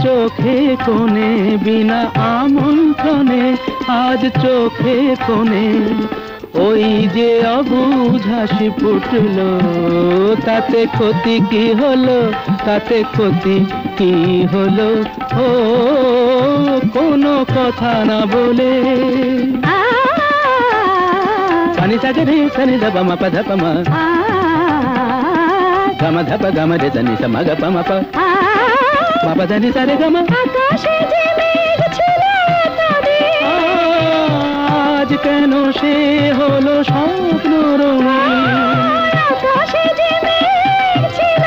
চোখে কোণে বিনা আমন্ত্রণে, আজ চোখে কোণে ওই যে অবুঝ হাসি ফুটলো, তাতে ক্ষতি কি হলো, তাতে ক্ষতি কি হলো? ও কোনো কথা না বলে সানি সাগে রে সানি ধপ মা পা ধপ মা গামা ধপ গামা রে সানি সা মা গা পা মা পা মা পা ধানি সা রে গামা। আকাশে যে মেঘ ছিল এতদিন, আজ কেন সে হলো স্বপ্ন রঙিন? আকাশে যে মেঘ ছিল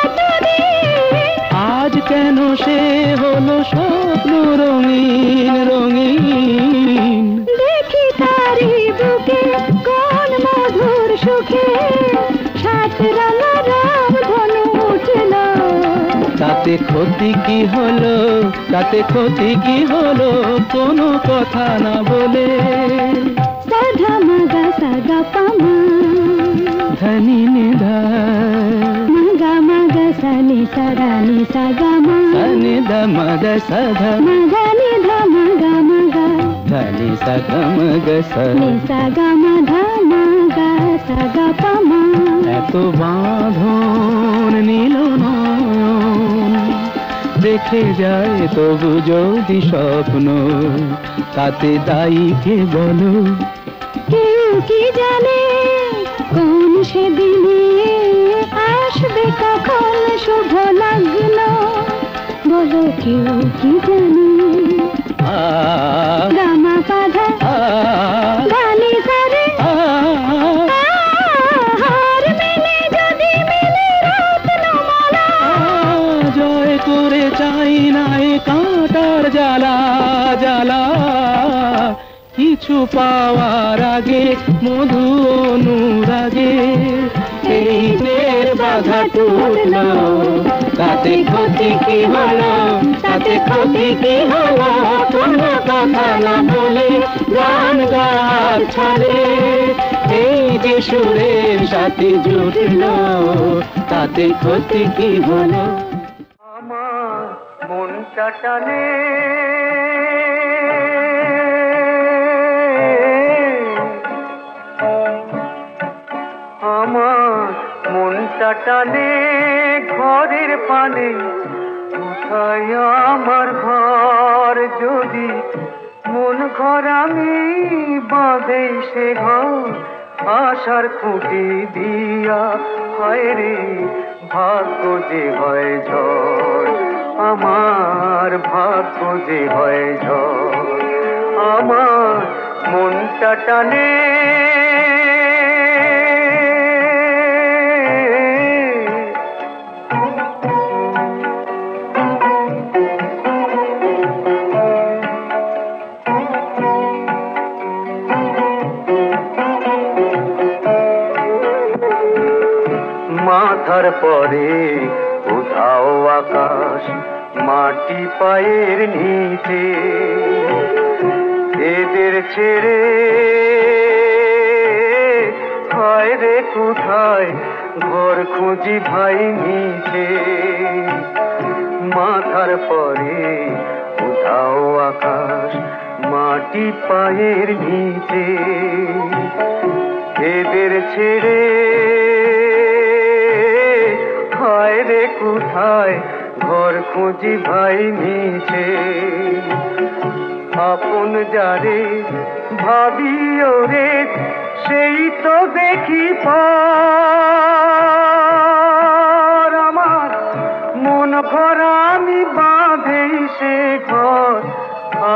এতদিন, আজ কেন সে হলো স্বপ্ন রঙিন রঙিন? দেখি তারি বুকে কোন মধুর সুখে সাত রাঙা রাম ধনু উঠল, তাতে ক্ষতি কি হলো, তাতে ক্ষতি কি হলো? কোনো কথা না বলে সাধা মগা সাগা পামা ধনি নিধা মগা মগা সানি সারা নি সাগা মা সানি ধা মগা সাধা মগা নিধা মগা মগা ধনি সাগা মগা সানি সাগা মধা মগা সাগা পামা। এত বাঁধন নীল নয়ন দেখে যায় তবু যদি স্বপ্ন, তাতে দায়ী কে বলো? কেউ কি জানে কোন সেদিনে আসবে কখন শুভ লগ্ন, বলো কেউ কি জানে? গামা পাধা গানি সারে হার মেলে যদি মেলে রত্নমালা, জয় করে চাই না এ কাঁটার জ্বালা জ্বালা। কিছু পাওয়ার আগে মধু অনুরাগে এই নের বাধা টুটলো, তাতে ক্ষতি কি হলো, তাতে ক্ষতি কি হলো? কোনো কথা না বলে গান গাওয়ার ছলে এই যে সুরের সাথে জুটলো, তাতে ক্ষতি কি হলো? আমার মনটা টানে আমার মনটা টানে ঘরের পানে, কোথায় আমার ঘর? যদি মন ঘর আমি বাঁধে সে ঘর আশার খুঁটি দিয়া, হয় রে ভাগ্য যে হয় ঝড়, আমার ভাগ্য যে হয় ঝড়। আমার মনটা টানে মাথার পরে উধাও আকাশ, মাটি পায়ের নিচে, এদের ছেড়ে হয় রে কোথায় ঘর খুঁজি ভাই নিচে। মাথার পরে উধাও আকাশ, মাটি পায়ের নিচে, এদের ছেড়ে হয় রে কোথায় ঘর খুঁজি ভাই নিচে। আপন যারে ভাবি ওরে সেই তো দেখি পর, আমার মন ঘর আমি বাঁধে সে ঘর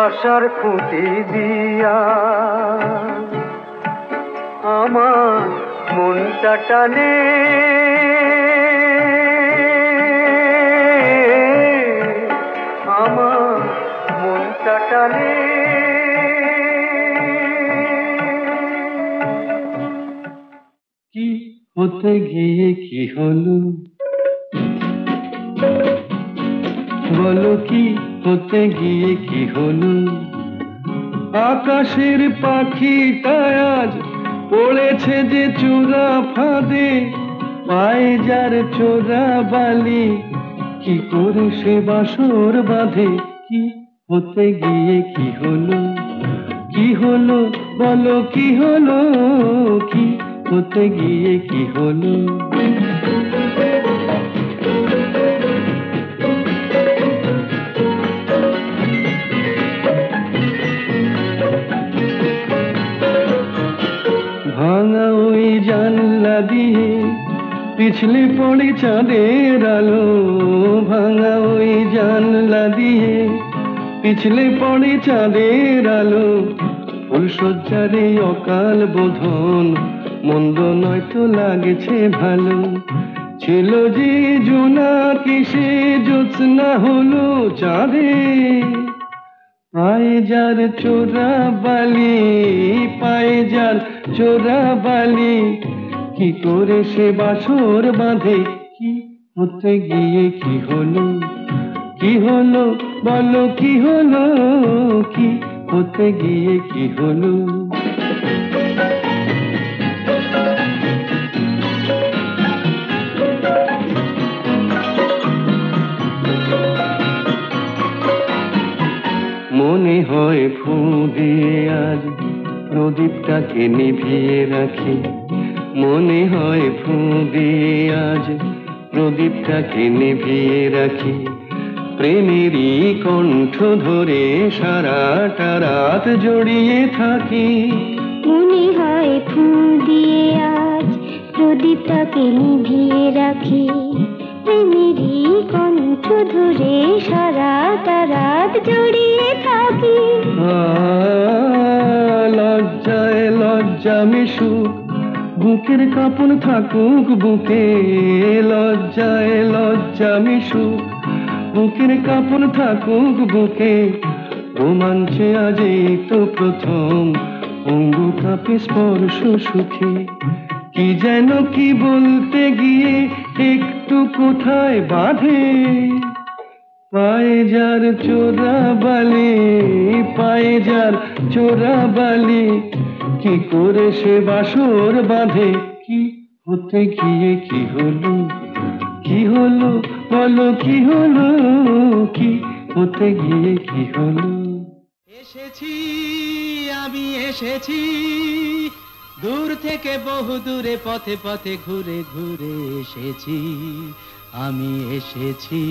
আশার খুঁটি দিয়া। আমার মনটা টানে আমার মনটা টানে। কি হতে গিয়ে কি হলো বলো, কি হতে গিয়ে কি হলো? আকাশের পাখিটা আজ পড়েছে যে চূড়া ফাঁদে, পায়ে যার চোরা বালি কি করে সে বাসর বাঁধে, কি হতে গিয়ে কি হলো, কি হলো বলো কি হলো, কি হতে গিয়ে কি হলো। ভাঙা ওই জানলা দিয়ে পিছলে পড়ে চাঁদের আলো, ভাঙা ওই জানলা দিয়ে পিছলে পড়ে চাঁদের আলো। ফুলশয্যারে অকাল বোধন, মন্দ নয়তো লাগছে ভালো। ছিল যে জোনাকি সে জ্যোৎস্না হলো চাঁদে, পায়ে যার চোরা বালি, পায়ে যার চোরা বালি। কি করে সে বাসর বাঁধে, কি হতে গিয়ে কি হলো, কি হলো বলো কি হলো, কি হতে গিয়ে কি হলো। মনে হয় ফু দিয়ে আজ প্রদীপটাকে নিভিয়ে রাখি, মনে হয় ফু দিয়ে আজ প্রদীপটাকে নিভিয়ে রাখি। প্রেমেরই কণ্ঠ ধরে সারাটা রাত জড়িয়ে থাকি। মনে হয় ফু দিয়ে আজ প্রদীপটাকে নিভিয়ে রাখি, প্রেমেরই কণ্ঠ ধরে সারাটা রাত জড়িয়ে থাকি। লজ্জায় লজ্জা মিশুক, বুকের কাঁপন থাকুক বুকে, লজ্জায় লজ্জা মিশুক, বুকের কাঁপন থাকুক বুকে। রোমাঞ্চে আজ এই তো প্রথম অঙ্গু কাঁপে স্পর্শ সুখে। কি যেন কি বলতে গিয়ে একটু কোথায় বাঁধে, পায়ে যার চোরা বালি, পায়ে যার চোরা বালি। কি করে সে বাসর বাঁধে, কি হতে গিয়ে কি হলো, কি হলো বলো কি হলো, কি হতে গিয়ে কি হলো। এসেছি আমি এসেছি, দূর থেকে বহু দূরে পথে পথে ঘুরে ঘুরে এসেছি, আমি এসেছি।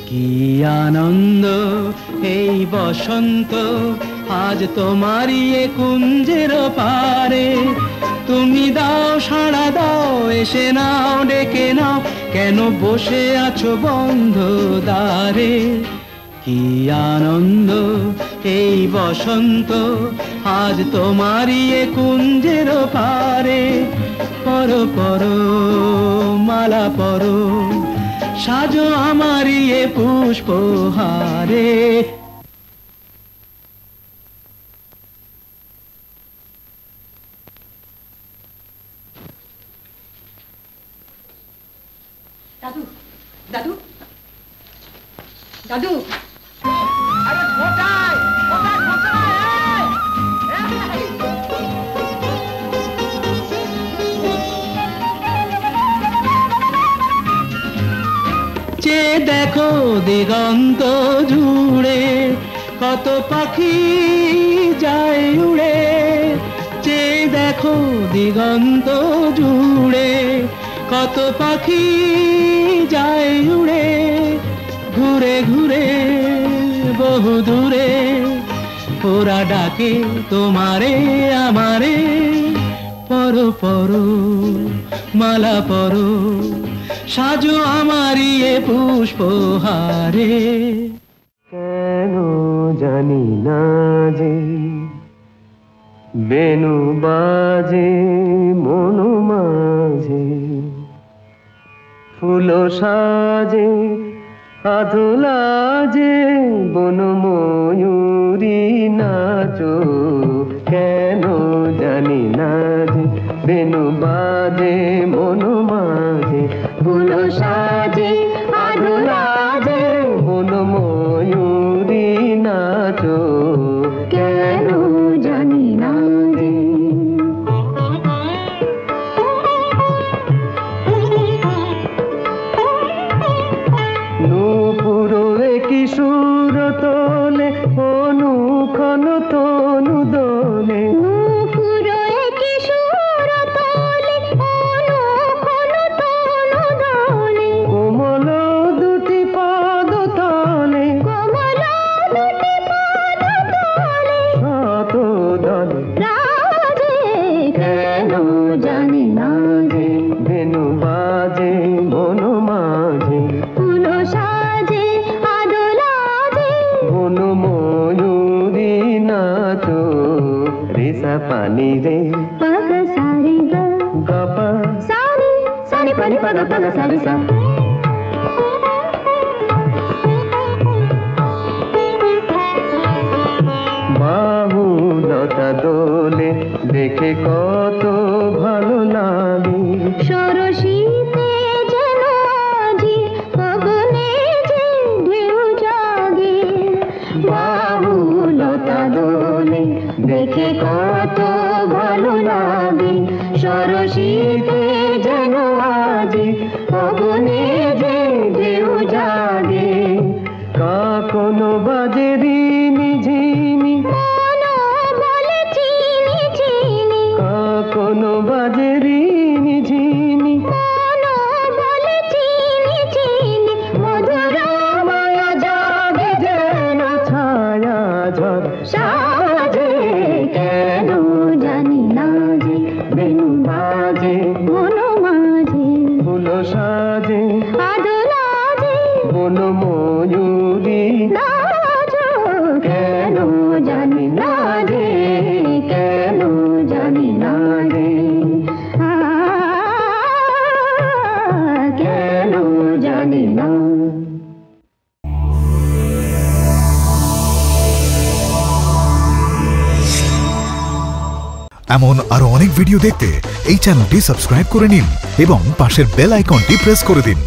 কি আনন্দ এই বসন্ত, আজ তোমারই এ কুঞ্জের পারে। তুমি দাও সাড়া দাও, এসে নাও ডেকে নাও, কেন বসে আছো বন্ধ দ্বারে। কি আনন্দ এই বসন্ত, আজ তোমারই এ কুঞ্জের পারে। পরো পরো মালা পরো, সাজো আমারই এ পুষ্পহারে। দাদু দাদু দাদু, আরে কোথায় কোথায় কোথায়? চেয়ে দেখো দিগন্ত জুড়ে, কত পাখি যায় উড়ে। চেয়ে দেখো দিগন্ত জুড়ে, কত পাখি যায় উড়ে। ঘুরে ঘুরে বহু দূরে, ওরা ডাকে তোমারে আমারে। পরো পরো মালা পরো, সাজো আমারই এ পুষ্পহারে। কেন জানি না যে বেনু বাজে মন মাঝে, ফুল সাজে আধুলা যে বন ময়ূরী নাচো। কেন জানি না যে বেনু বাজে মন মাঝে, ফুল সাজে আধুলা যে বন ময়ূরী পানি রে পগ সারে গা গপা সারে সারে পানি পগ পগ সারে সা বাহুলতা দোলে দেখে কত ভালো লাগে সরসীতে যেন আজি গগনে যে ঢেউ জাগে বাহুলতা দোলে দেখে কত ভালো লাগে সরসীতে যেন আজি গগনে যে ঢেউ জাগে কাকনো বাজে রিনি ঝিনি বলে চিনি চিনি কাকনো বাজে রিনি ঝিনি বলে চিনি চিনি মধুর মায়া জাগে যেন ছায়া ঝড় সাজে কেন জানি না যে বেনু বাজে মন মাঝে ফুল সাজে আদলা যে বন ময়ূরী নাচো কেন জানি না রে কেন জানি না রে কেন জানি না এমন আরো অনেক ভিডিও দেখতে এই চ্যানেলটি সাবস্ক্রাইব করে নিন এবং পাশের বেল আইকনটি প্রেস করে দিন।